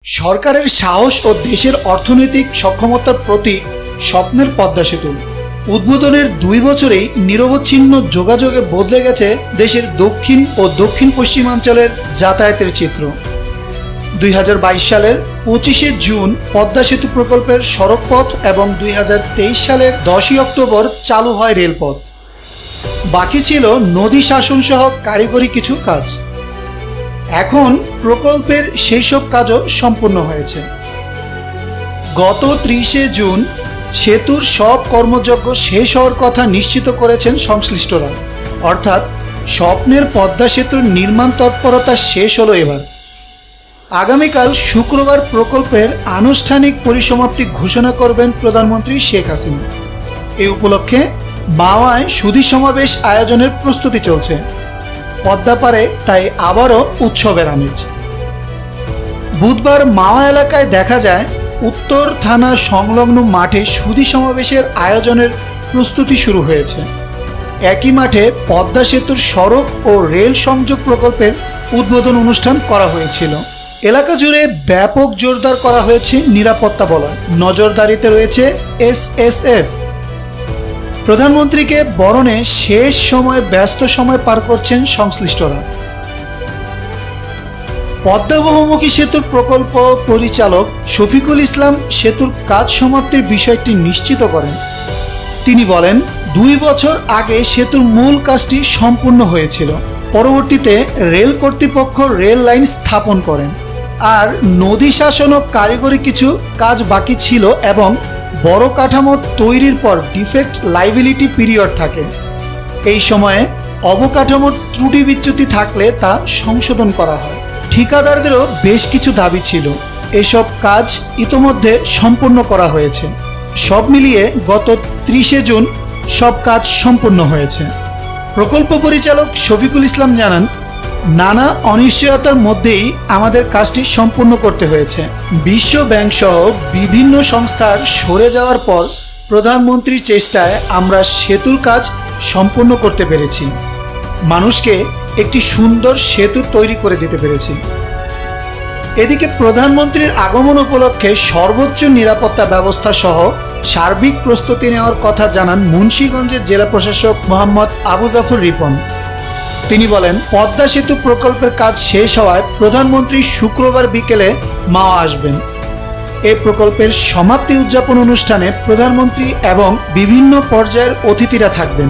সরকারের সাহস ও দেশের অর্থনৈতিক সক্ষমতার প্রতীক স্বপ্নের পদ্মা সেতু উদ্বোধনের ২ বছরেই নিরবচ্ছিন্ন যোগাযোগে বদলে গেছে দেশের দক্ষিণ ও দক্ষিণ পশ্চিমাঞ্চলের যাতায়াতের চিত্র। ২০২২ সালের ২৫শে জুন পদ্মা সেতু প্রকল্পের সড়কপথ এবং ২০২৩ সালের ১০ই অক্টোবর চালু হয় রেলপথ। বাকি ছিল নদী শাসন সহ কারিগরি কিছু কাজ। এখন প্রকল্পের সেই সব কাজও সম্পূর্ণ হয়েছে। গত ৩০শে জুন সেতুর সব কর্মযজ্ঞ শেষ হওয়ার কথা নিশ্চিত করেছেন সংশ্লিষ্টরা, অর্থাৎ স্বপ্নের পদ্মা সেতুর নির্মাণ তৎপরতা শেষ হলো এবার। আগামীকাল শুক্রবার প্রকল্পের আনুষ্ঠানিক পরিসমাপ্তি ঘোষণা করবেন প্রধানমন্ত্রী শেখ হাসিনা। এই উপলক্ষে মাওয়ায় সুধী সমাবেশ আয়োজনের প্রস্তুতি চলছে। পদ্মা পারে তাই আবারও উৎসবের আমেজ। বুধবার মাওয়া এলাকায় দেখা যায় উত্তর থানা সংলগ্ন মাঠে সুধী সমাবেশের আয়োজনের প্রস্তুতি শুরু হয়েছে। একই মাঠে পদ্মা সেতুর সড়ক ও রেল সংযোগ প্রকল্পের উদ্বোধন অনুষ্ঠান করা হয়েছিল। এলাকা জুড়ে ব্যাপক জোরদার করা হয়েছে নিরাপত্তা বলয়। নজরদারিতে রয়েছে SSF। প্রধানমন্ত্রীকে বরণে শেষ সময় ব্যস্ত সময় পার করছেন সংশ্লিষ্টরা। পদ্মা বহুমুখী সেতুর প্রকল্প পরিচালক শফিকুল ইসলাম সেতুর কাজ সমাপ্তির বিষয়টি নিশ্চিত করেন। তিনি বলেন, ২ বছর আগে সেতুর মূল কাজটি সম্পূর্ণ হয়েছিল। পরবর্তীতে রেল কর্তৃপক্ষ রেল লাইন স্থাপন করেন, আর নদী শাসন ও কারিগরি কিছু কাজ বাকি ছিল এবং বড় কাঠামো তৈরির পর ডিফেক্ট লাইবিলিটি পিরিয়ড থাকে। এই সময়ে অবকাঠামোর ত্রুটি বিচ্যুতি থাকলে তা সংশোধন করা হয়। ঠিকাদারদেরও বেশ কিছু দাবি ছিল। এসব কাজ ইতোমধ্যে সম্পূর্ণ করা হয়েছে। সব মিলিয়ে গত ৩০শে জুন সব কাজ সম্পূর্ণ হয়েছে। প্রকল্প পরিচালক শফিকুল ইসলাম জানান, নানা অনিশ্চয়তার মধ্যেই আমাদের কাজটি সম্পূর্ণ করতে হয়েছে। বিশ্ব ব্যাংক সহ বিভিন্ন সংস্থার সরে যাওয়ার পর প্রধানমন্ত্রীর চেষ্টায় আমরা সেতুর কাজ সম্পূর্ণ করতে পেরেছি। মানুষকে একটি সুন্দর সেতু তৈরি করে দিতে পেরেছি। এদিকে প্রধানমন্ত্রীর আগমন উপলক্ষে সর্বোচ্চ নিরাপত্তা ব্যবস্থা সহ সার্বিক প্রস্তুতি নেওয়ার কথা জানান মুন্সিগঞ্জের জেলা প্রশাসক মোহাম্মদ আবু জাফর রিপন। তিনি বলেন, পদ্মা সেতু প্রকল্পের কাজ শেষ হওয়ায় প্রধানমন্ত্রী শুক্রবার বিকেলে মাওয়া আসবেন। এই প্রকল্পের সমাপ্তি উদযাপন অনুষ্ঠানে প্রধানমন্ত্রী এবং বিভিন্ন পর্যায়ের অতিথিরা থাকবেন।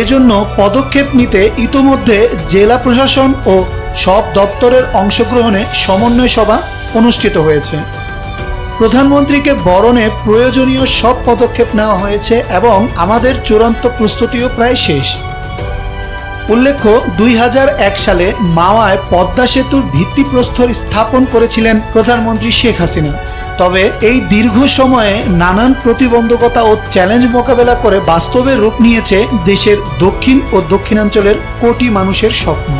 এজন্য পদক্ষেপ নিতে ইতোমধ্যে জেলা প্রশাসন ও সব দপ্তরের অংশগ্রহণে সমন্বয় সভা অনুষ্ঠিত হয়েছে। প্রধানমন্ত্রীকে বরণে প্রয়োজনীয় সব পদক্ষেপ নেওয়া হয়েছে এবং আমাদের চূড়ান্ত প্রস্তুতিও প্রায় শেষ। উল্লেখ্য, ২০০১ সালে মাওয়ায় পদ্মা সেতুর ভিত্তিপ্রস্তর স্থাপন করেছিলেন প্রধানমন্ত্রী শেখ হাসিনা। তবে এই দীর্ঘ সময়ে নানান প্রতিবন্ধকতা ও চ্যালেঞ্জ মোকাবেলা করে বাস্তবে রূপ নিয়েছে দেশের দক্ষিণ ও দক্ষিণাঞ্চলের কোটি মানুষের স্বপ্ন।